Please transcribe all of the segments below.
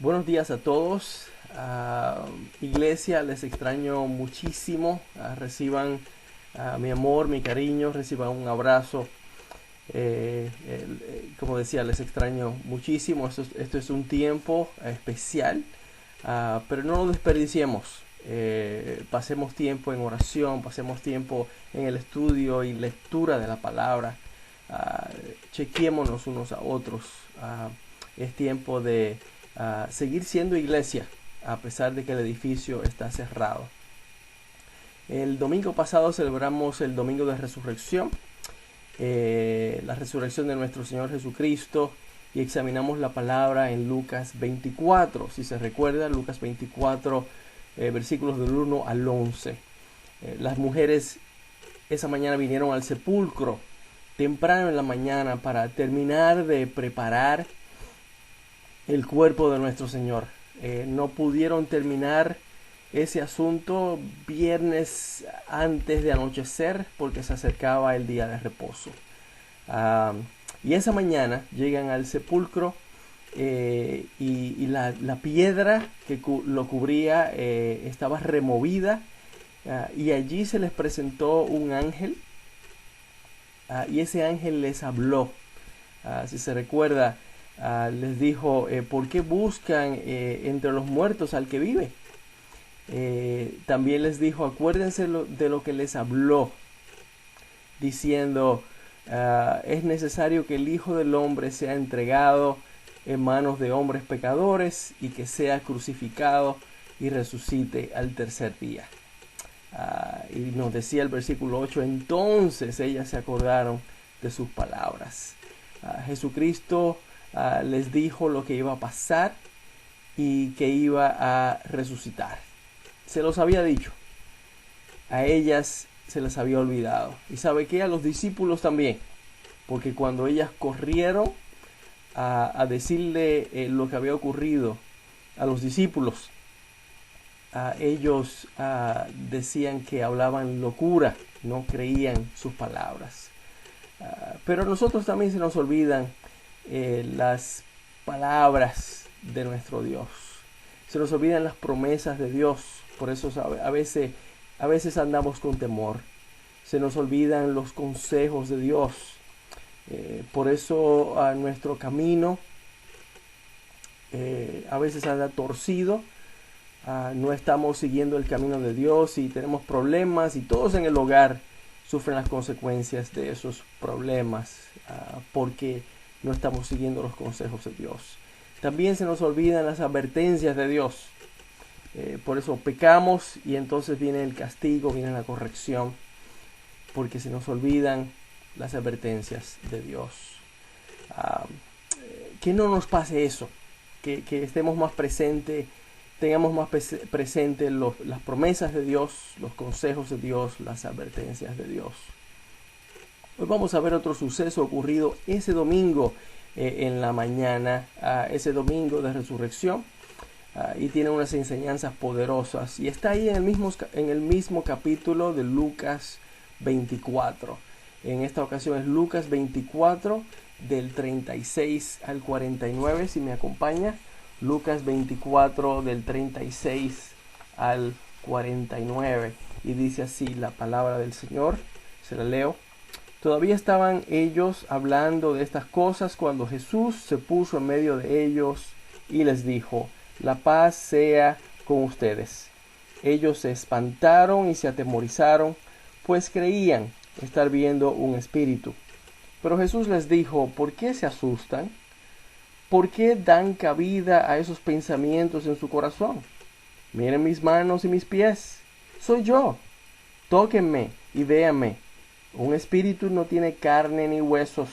Buenos días a todos. Iglesia, les extraño muchísimo. Reciban mi amor, mi cariño, reciban un abrazo. Como decía, les extraño muchísimo. Esto es un tiempo especial, pero no lo desperdiciemos. Pasemos tiempo en oración, pasemos tiempo en el estudio y lectura de la palabra. Ah, Chequémonos unos a otros. Es tiempo de seguir siendo iglesia a pesar de que el edificio está cerrado. El domingo pasado celebramos el domingo de resurrección, la resurrección de nuestro Señor Jesucristo, y examinamos la palabra en Lucas 24. Si se recuerda, Lucas 24, versículos del 1 al 11. Las mujeres esa mañana vinieron al sepulcro temprano en la mañana para terminar de preparar el cuerpo de nuestro Señor. No pudieron terminar ese asunto viernes antes de anochecer porque se acercaba el día de reposo. Y esa mañana llegan al sepulcro, y la piedra que lo cubría estaba removida, y allí se les presentó un ángel, y ese ángel les habló. Si se recuerda, les dijo, ¿por qué buscan entre los muertos al que vive? También les dijo, acuérdense de lo que les habló, diciendo, es necesario que el Hijo del Hombre sea entregado en manos de hombres pecadores y que sea crucificado y resucite al tercer día. Y nos decía el versículo 8, entonces ellas se acordaron de sus palabras. Jesucristo les dijo lo que iba a pasar y que iba a resucitar. Se los había dicho. A ellas se les había olvidado. Y sabe que a los discípulos también. Porque cuando ellas corrieron a decirle lo que había ocurrido a los discípulos, ellos decían que hablaban locura, no creían sus palabras. Pero a nosotros también se nos olvidan las palabras de nuestro Dios. Se nos olvidan las promesas de Dios. Por eso a veces andamos con temor. Se nos olvidan los consejos de Dios. Por eso nuestro camino a veces anda torcido. No estamos siguiendo el camino de Dios y tenemos problemas, y todos en el hogar sufren las consecuencias de esos problemas, porque no estamos siguiendo los consejos de Dios. También se nos olvidan las advertencias de Dios. Por eso pecamos y entonces viene el castigo, viene la corrección, porque se nos olvidan las advertencias de Dios. Que no nos pase eso, que estemos más presentes, tengamos más presente las promesas de Dios, los consejos de Dios, las advertencias de Dios. Hoy vamos a ver otro suceso ocurrido ese domingo en la mañana, ese domingo de resurrección, y tiene unas enseñanzas poderosas, y está ahí en el mismo capítulo de Lucas 24. En esta ocasión es Lucas 24 del 36 al 49, si me acompaña. Lucas 24 del 36 al 49, y dice así la palabra del Señor. Se la leo. Todavía estaban ellos hablando de estas cosas cuando Jesús se puso en medio de ellos y les dijo, la paz sea con ustedes. Ellos se espantaron y se atemorizaron, pues creían estar viendo un espíritu. Pero Jesús les dijo, ¿por qué se asustan? ¿Por qué dan cabida a esos pensamientos en su corazón? Miren mis manos y mis pies. Soy yo. Tóquenme y véanme. Un espíritu no tiene carne ni huesos,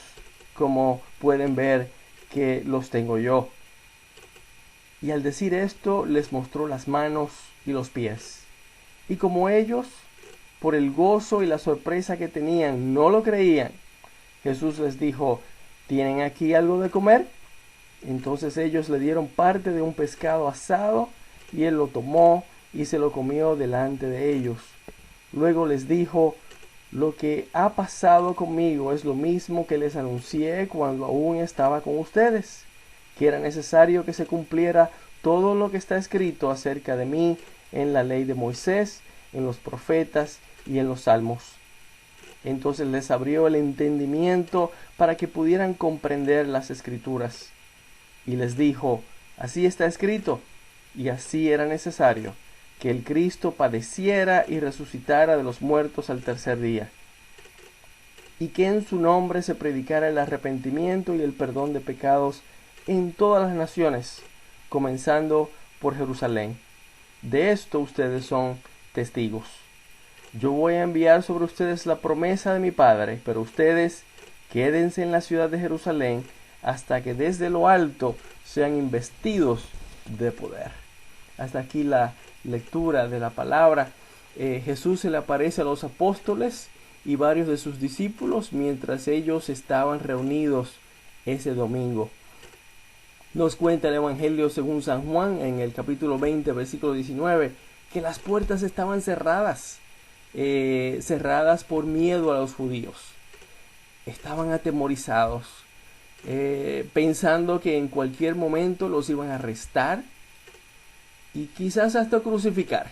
como pueden ver que los tengo yo. Y al decir esto, les mostró las manos y los pies. Y como ellos, por el gozo y la sorpresa que tenían, no lo creían, Jesús les dijo, ¿tienen aquí algo de comer? Entonces ellos le dieron parte de un pescado asado, y él lo tomó y se lo comió delante de ellos. Luego les dijo, lo que ha pasado conmigo es lo mismo que les anuncié cuando aún estaba con ustedes. que era necesario que se cumpliera todo lo que está escrito acerca de mí en la ley de Moisés, en los profetas y en los salmos. Entonces les abrió el entendimiento para que pudieran comprender las escrituras. Y les dijo, así está escrito, y así era necesario, que el Cristo padeciera y resucitara de los muertos al tercer día, y que en su nombre se predicara el arrepentimiento y el perdón de pecados en todas las naciones, comenzando por Jerusalén. De esto ustedes son testigos. Yo voy a enviar sobre ustedes la promesa de mi Padre, pero ustedes quédense en la ciudad de Jerusalén hasta que desde lo alto sean investidos de poder. Hasta aquí la lectura de la palabra. Jesús se le aparece a los apóstoles y varios de sus discípulos mientras ellos estaban reunidos ese domingo. Nos cuenta el Evangelio según San Juan en el capítulo 20, versículo 19, que las puertas estaban cerradas, cerradas por miedo a los judíos. Estaban atemorizados, pensando que en cualquier momento los iban a arrestar y quizás hasta crucificar.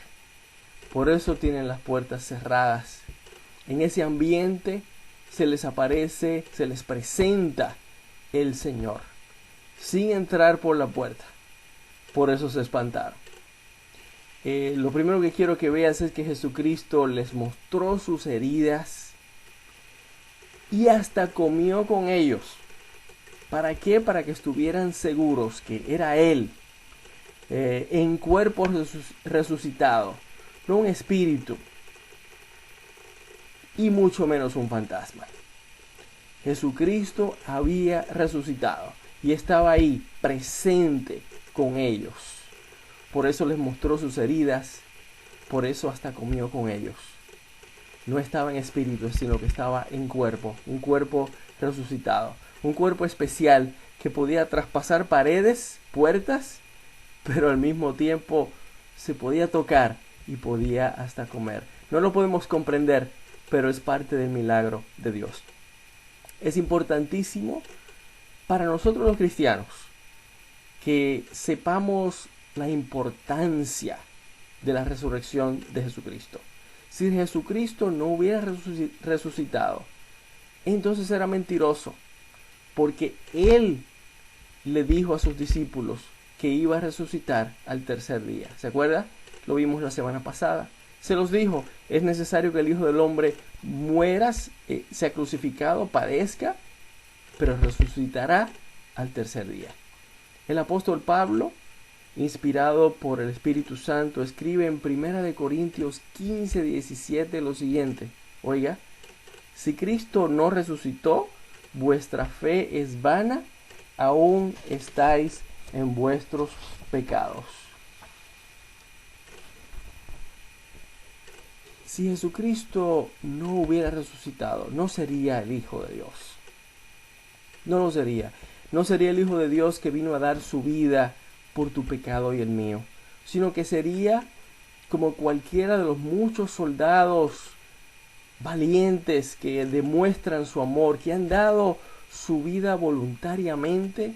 Por eso tienen las puertas cerradas. En ese ambiente se les aparece, se les presenta el Señor, sin entrar por la puerta. Por eso se espantaron. Lo primero que quiero que veas es que Jesucristo les mostró sus heridas y hasta comió con ellos. ¿Para qué? Para que estuvieran seguros que era Él, en cuerpo resucitado, no un espíritu, y mucho menos un fantasma. Jesucristo había resucitado y estaba ahí, presente con ellos. Por eso les mostró sus heridas, por eso hasta comió con ellos. No estaba en espíritu, sino que estaba en cuerpo, un cuerpo resucitado, un cuerpo especial que podía traspasar paredes, puertas, pero al mismo tiempo se podía tocar y podía hasta comer. No lo podemos comprender, pero es parte del milagro de Dios. Es importantísimo para nosotros los cristianos que sepamos la importancia de la resurrección de Jesucristo. Si Jesucristo no hubiera resucitado, entonces era mentiroso, porque Él le dijo a sus discípulos que iba a resucitar al tercer día. ¿Se acuerda? Lo vimos la semana pasada. Se los dijo, es necesario que el Hijo del Hombre muera, sea crucificado, padezca, pero resucitará al tercer día. El apóstol Pablo, inspirado por el Espíritu Santo, escribe en 1 Corintios 15, 17 lo siguiente. Oiga, si Cristo no resucitó, vuestra fe es vana, aún estáis en vuestros pecados. Si Jesucristo no hubiera resucitado, no sería el Hijo de Dios. No lo sería. No sería el Hijo de Dios que vino a dar su vida por tu pecado y el mío, sino que sería como cualquiera de los muchos soldados valientes que demuestran su amor, que han dado su vida voluntariamente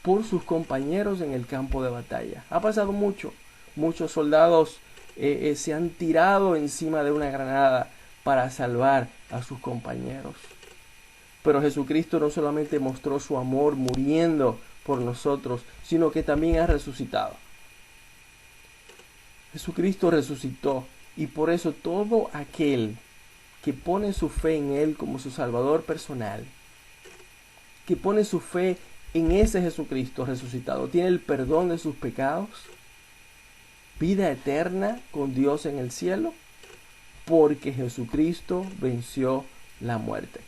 por sus compañeros en el campo de batalla. Ha pasado muchos soldados se han tirado encima de una granada para salvar a sus compañeros. Pero Jesucristo no solamente mostró su amor muriendo por nosotros, sino que también ha resucitado. Jesucristo resucitó y por eso todo aquel que pone su fe en Él como su Salvador personal, que pone su fe en ese Jesucristo resucitado, tiene el perdón de sus pecados, vida eterna con Dios en el cielo, porque Jesucristo venció la muerte.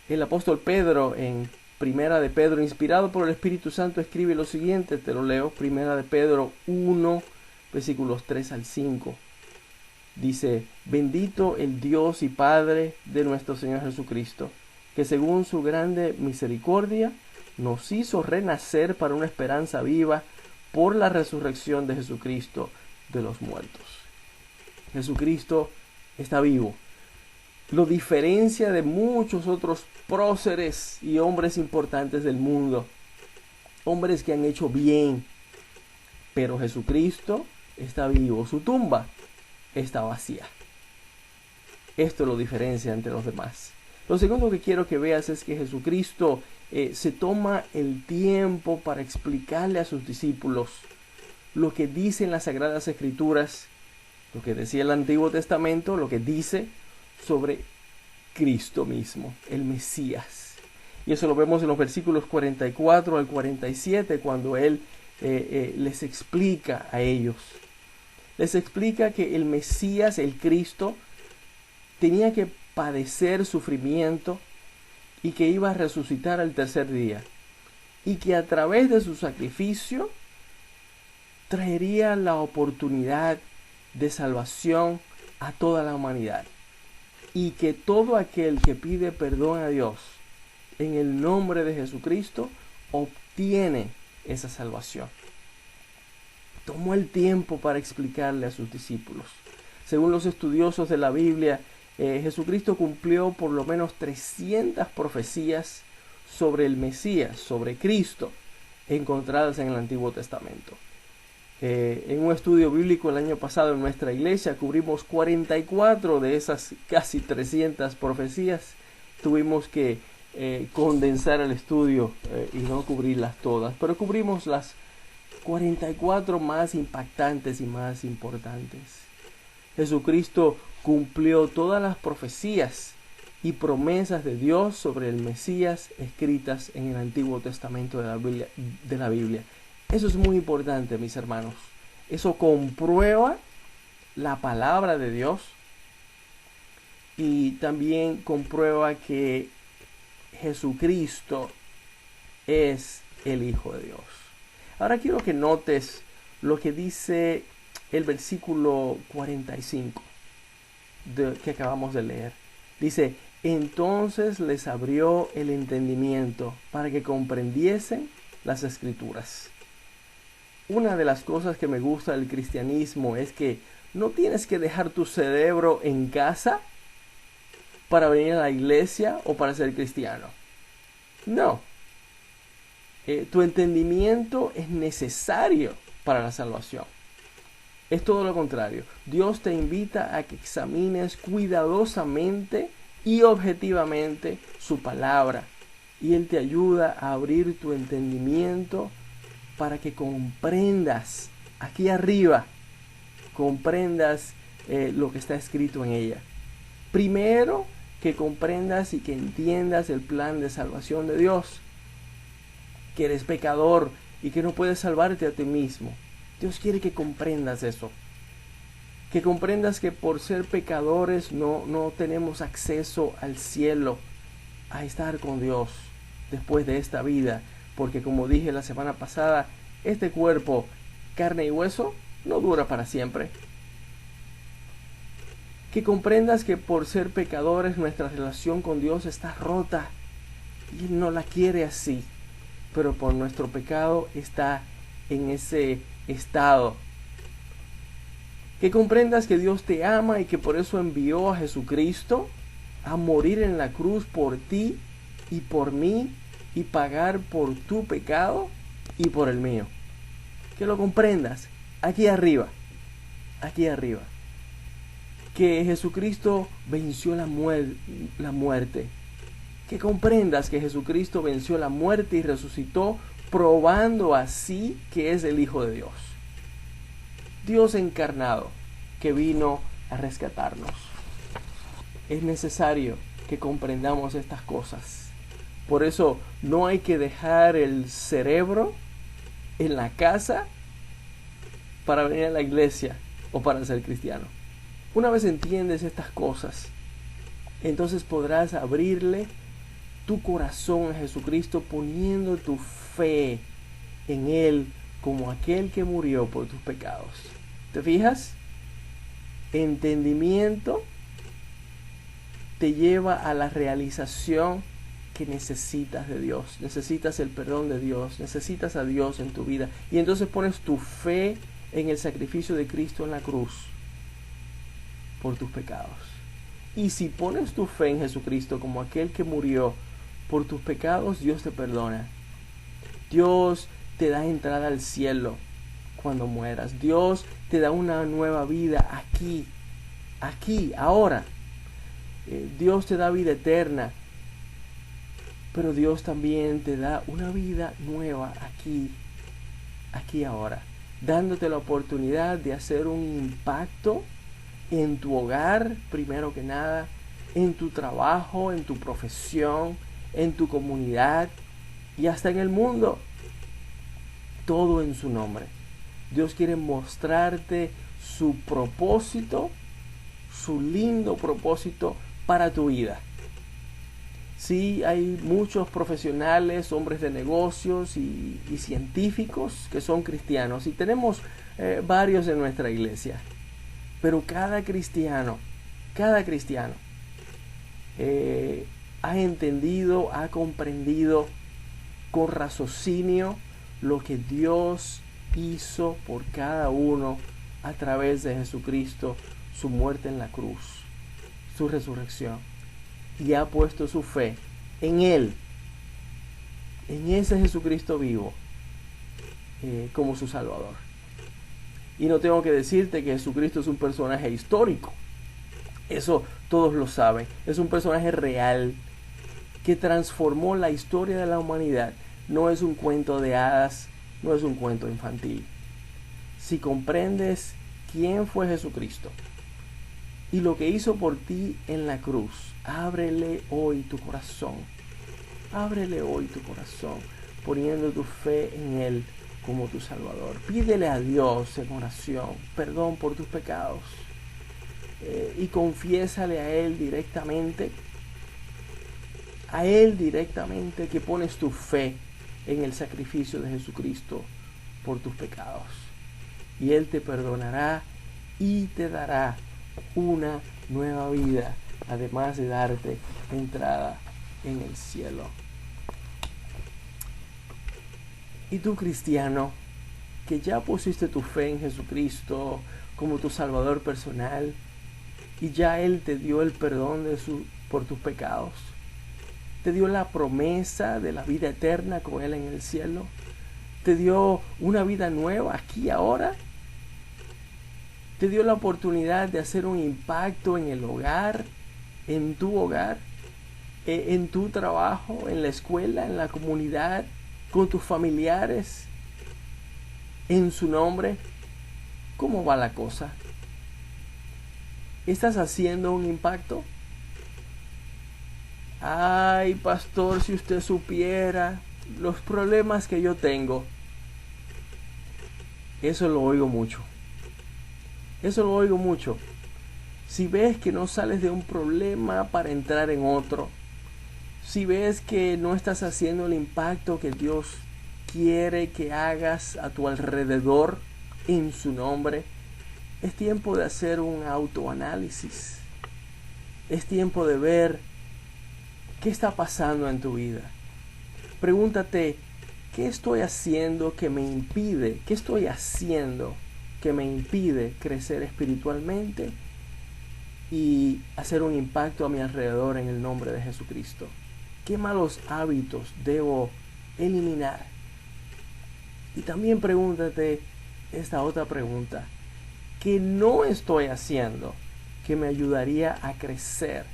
El apóstol Pedro, en Primera de Pedro, inspirado por el Espíritu Santo, escribe lo siguiente, te lo leo, Primera de Pedro 1, versículos 3 al 5. Dice, bendito el Dios y Padre de nuestro Señor Jesucristo, que según su grande misericordia nos hizo renacer para una esperanza viva por la resurrección de Jesucristo de los muertos. Jesucristo está vivo. Lo diferencia de muchos otros próceres y hombres importantes del mundo. hombres que han hecho bien, pero Jesucristo está vivo, su tumba está vacía. Esto lo diferencia entre los demás. Lo segundo que quiero que veas es que Jesucristo se toma el tiempo para explicarle a sus discípulos lo que dicen las Sagradas Escrituras, lo que decía el Antiguo Testamento, lo que dice sobre Cristo mismo, el Mesías. Y eso lo vemos en los versículos 44 al 47, cuando Él les explica a ellos. Les explica que el Mesías, el Cristo, tenía que padecer sufrimiento y que iba a resucitar al tercer día. Y que a través de su sacrificio traería la oportunidad de salvación a toda la humanidad. Y que todo aquel que pide perdón a Dios en el nombre de Jesucristo obtiene esa salvación. Tomó el tiempo para explicarle a sus discípulos. Según los estudiosos de la Biblia, Jesucristo cumplió por lo menos 300 profecías sobre el Mesías, sobre Cristo, encontradas en el Antiguo Testamento. En un estudio bíblico el año pasado en nuestra iglesia cubrimos 44 de esas casi 300 profecías. Tuvimos que condensar el estudio y no cubrirlas todas, pero cubrimos las 44 más impactantes y más importantes. Jesucristo cumplió todas las profecías y promesas de Dios sobre el Mesías escritas en el Antiguo Testamento de la Biblia. Eso es muy importante, mis hermanos. Eso comprueba la palabra de Dios y también comprueba que Jesucristo es el Hijo de Dios. Ahora quiero que notes lo que dice el versículo 45 que acabamos de leer. Dice: entonces les abrió el entendimiento para que comprendiesen las Escrituras. Una de las cosas que me gusta del cristianismo es que no tienes que dejar tu cerebro en casa para venir a la iglesia o para ser cristiano. No. Tu entendimiento es necesario para la salvación. Es todo lo contrario. Dios te invita a que examines cuidadosamente y objetivamente su palabra. Y Él te ayuda a abrir tu entendimiento para que comprendas aquí arriba, comprendas lo que está escrito en ella. Primero, que comprendas y que entiendas el plan de salvación de Dios. Que eres pecador y que no puedes salvarte a ti mismo. Dios quiere que comprendas eso. Que comprendas que por ser pecadores no tenemos acceso al cielo, a estar con Dios después de esta vida. Porque como dije la semana pasada, este cuerpo, carne y hueso, no dura para siempre. Que comprendas que por ser pecadores nuestra relación con Dios está rota y Él no la quiere así. Pero por nuestro pecado está en ese estado. Que comprendas que Dios te ama y que por eso envió a Jesucristo a morir en la cruz por ti y por mí y pagar por tu pecado y por el mío. Que lo comprendas aquí arriba, aquí arriba. Que Jesucristo venció la muerte. Que comprendas que Jesucristo venció la muerte y resucitó, probando así que es el Hijo de Dios. Dios encarnado que vino a rescatarnos. Es necesario que comprendamos estas cosas. Por eso no hay que dejar el cerebro en la casa para venir a la iglesia o para ser cristiano. Una vez entiendes estas cosas, entonces podrás abrirle tu corazón a Jesucristo poniendo tu fe en Él como aquel que murió por tus pecados. ¿Te fijas? Entendimiento te lleva a la realización que necesitas de Dios. Necesitas el perdón de Dios. Necesitas a Dios en tu vida. Y entonces pones tu fe en el sacrificio de Cristo en la cruz por tus pecados. Y si pones tu fe en Jesucristo como aquel que murió por tus pecados, Dios te perdona. Dios te da entrada al cielo cuando mueras. Dios te da una nueva vida aquí, ahora. Dios te da vida eterna, pero Dios también te da una vida nueva aquí ahora, dándote la oportunidad de hacer un impacto en tu hogar, primero que nada, en tu trabajo, en tu profesión, en tu comunidad y hasta en el mundo. Todo en su nombre. Dios quiere mostrarte su propósito, su lindo propósito para tu vida. Sí, hay muchos profesionales, hombres de negocios y científicos que son cristianos, y tenemos varios en nuestra iglesia. Pero cada cristiano ha entendido, ha comprendido con raciocinio lo que Dios hizo por cada uno a través de Jesucristo, su muerte en la cruz, su resurrección, y ha puesto su fe en Él, en ese Jesucristo vivo, como su Salvador. Y no tengo que decirte que Jesucristo es un personaje histórico. Eso todos lo saben. Es un personaje real que transformó la historia de la humanidad. No es un cuento de hadas, no es un cuento infantil. Si comprendes quién fue Jesucristo y lo que hizo por ti en la cruz, ábrele hoy tu corazón. Ábrele hoy tu corazón, poniendo tu fe en Él como tu Salvador. Pídele a Dios en oración perdón por tus pecados, y confiésale a Él directamente que pones tu fe en el sacrificio de Jesucristo por tus pecados, y Él te perdonará y te dará una nueva vida, además de darte entrada en el cielo. Y tú, cristiano, que ya pusiste tu fe en Jesucristo como tu Salvador personal, y ya Él te dio el perdón por tus pecados, te dio la promesa de la vida eterna con Él en el cielo, te dio una vida nueva aquí ahora, te dio la oportunidad de hacer un impacto en el hogar, en tu trabajo, en la escuela, en la comunidad, con tus familiares, en su nombre. ¿Cómo va la cosa? ¿Estás haciendo un impacto? Ay, pastor, si usted supiera los problemas que yo tengo. Eso lo oigo mucho. Si ves que no sales de un problema para entrar en otro, si ves que no estás haciendo el impacto que Dios quiere que hagas a tu alrededor en su nombre, es tiempo de hacer un autoanálisis. Es tiempo de ver qué está pasando en tu vida. Pregúntate, ¿qué estoy haciendo que me impide crecer espiritualmente y hacer un impacto a mi alrededor en el nombre de Jesucristo? ¿Qué malos hábitos debo eliminar? Y también pregúntate esta otra pregunta: ¿qué no estoy haciendo que me ayudaría a crecer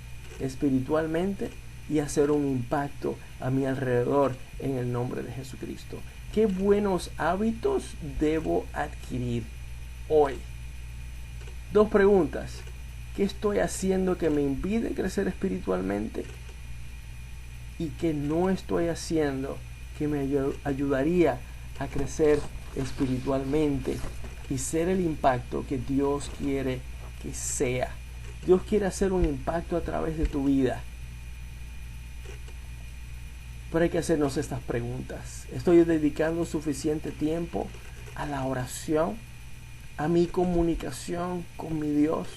espiritualmente y hacer un impacto a mi alrededor en el nombre de Jesucristo? ¿Qué buenos hábitos debo adquirir hoy? 2 preguntas. ¿Qué estoy haciendo que me impide crecer espiritualmente? ¿Y qué no estoy haciendo que me ayudaría a crecer espiritualmente y ser el impacto que Dios quiere que sea? Dios quiere hacer un impacto a través de tu vida. Pero hay que hacernos estas preguntas. ¿Estoy dedicando suficiente tiempo a la oración, a mi comunicación con mi Dios?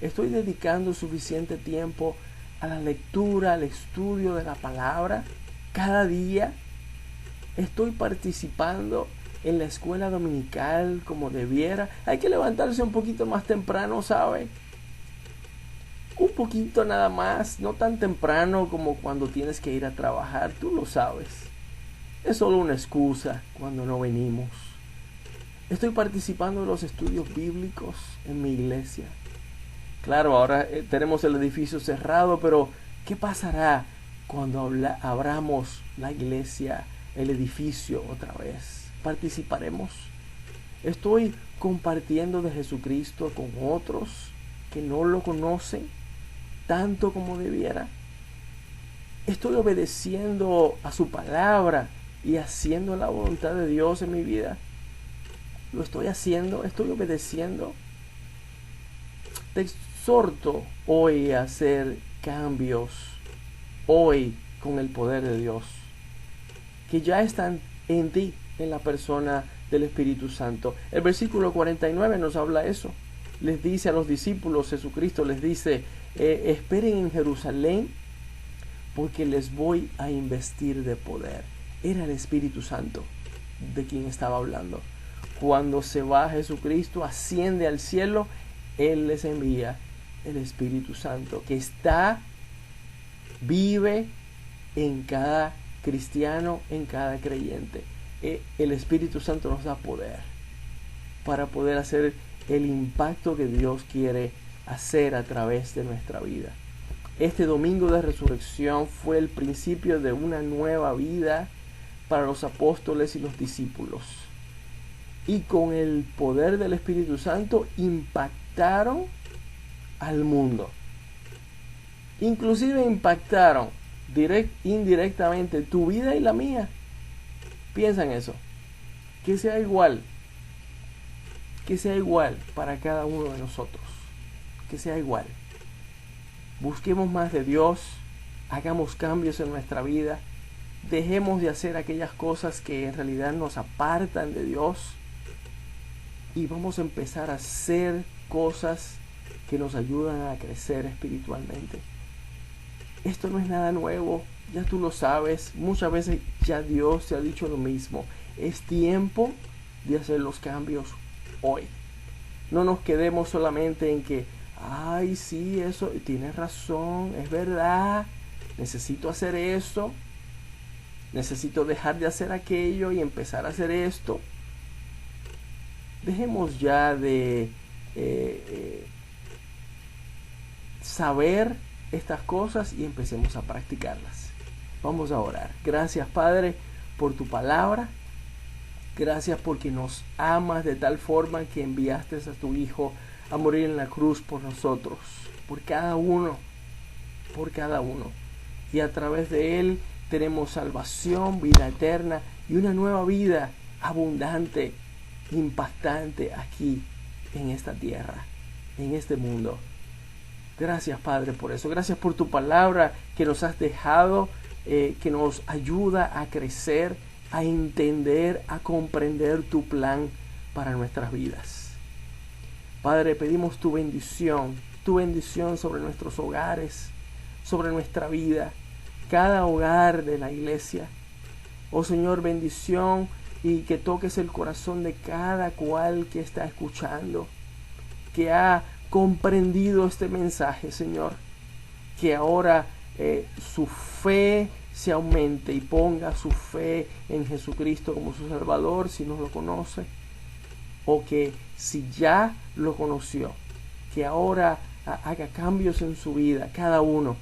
¿Estoy dedicando suficiente tiempo a la lectura, al estudio de la palabra cada día? ¿Estoy participando en la escuela dominical como debiera? Hay que levantarse un poquito más temprano, ¿sabe? Un poquito nada más, no tan temprano como cuando tienes que ir a trabajar, tú lo sabes. es solo una excusa cuando no venimos. Estoy participando en los estudios bíblicos en mi iglesia. Claro, ahora tenemos el edificio cerrado, pero ¿qué pasará cuando abramos la iglesia, el edificio otra vez? ¿Participaremos? ¿Estoy compartiendo de Jesucristo con otros que no lo conocen tanto como debiera? ¿Estoy obedeciendo a su palabra y haciendo la voluntad de Dios en mi vida? ¿Lo estoy haciendo? ¿Estoy obedeciendo? Te exhorto hoy a hacer cambios, hoy con el poder de Dios, que ya están en ti, en la persona del Espíritu Santo. El versículo 49 nos habla eso. Les dice a los discípulos, Jesucristo les dice, esperen en Jerusalén porque les voy a investir de poder. Era el Espíritu Santo de quien estaba hablando. Cuando se va Jesucristo, asciende al cielo, Él les envía el Espíritu Santo que vive en cada cristiano, en cada creyente. El Espíritu Santo nos da poder para poder hacer el impacto que Dios quiere hacer a través de nuestra vida. Este domingo de resurrección fue el principio de una nueva vida para los apóstoles y los discípulos. Y con el poder del Espíritu Santo impactaron al mundo. Inclusive impactaron indirectamente tu vida y la mía. Piensa en eso. Que sea igual para cada uno de nosotros. Que sea igual. Busquemos más de Dios, hagamos cambios en nuestra vida, dejemos de hacer aquellas cosas que en realidad nos apartan de Dios y vamos a empezar a hacer cosas que nos ayudan a crecer espiritualmente. Esto no es nada nuevo, ya tú lo sabes, muchas veces ya Dios te ha dicho lo mismo. Es tiempo de hacer los cambios hoy. No nos quedemos solamente en que ay, sí, eso, tienes razón, es verdad, necesito hacer eso, necesito dejar de hacer aquello y empezar a hacer esto. Dejemos ya de saber estas cosas y empecemos a practicarlas. Vamos a orar. Gracias, Padre, por tu palabra. Gracias porque nos amas de tal forma que enviaste a tu Hijo a morir en la cruz por nosotros, por cada uno. Y a través de Él tenemos salvación, vida eterna y una nueva vida abundante, impactante aquí en esta tierra, en este mundo. Gracias, Padre, por eso. Gracias por tu palabra que nos has dejado, que nos ayuda a crecer, a entender, a comprender tu plan para nuestras vidas. Padre, pedimos tu bendición sobre nuestros hogares, sobre nuestra vida, cada hogar de la iglesia. Oh Señor, bendición y que toques el corazón de cada cual que está escuchando, que ha comprendido este mensaje, Señor, que ahora su fe se aumente y ponga su fe en Jesucristo como su Salvador si no lo conoce, o que si ya lo conoció, que ahora haga cambios en su vida, cada uno,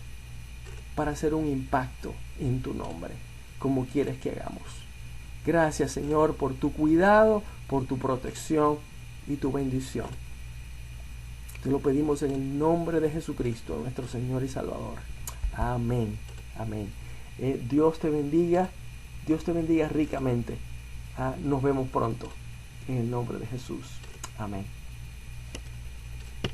para hacer un impacto en tu nombre, como quieres que hagamos. Gracias, Señor, por tu cuidado, por tu protección y tu bendición. Te lo pedimos en el nombre de Jesucristo, nuestro Señor y Salvador. Amén. Amén. Dios te bendiga ricamente. Nos vemos pronto. En el nombre de Jesús. Amén.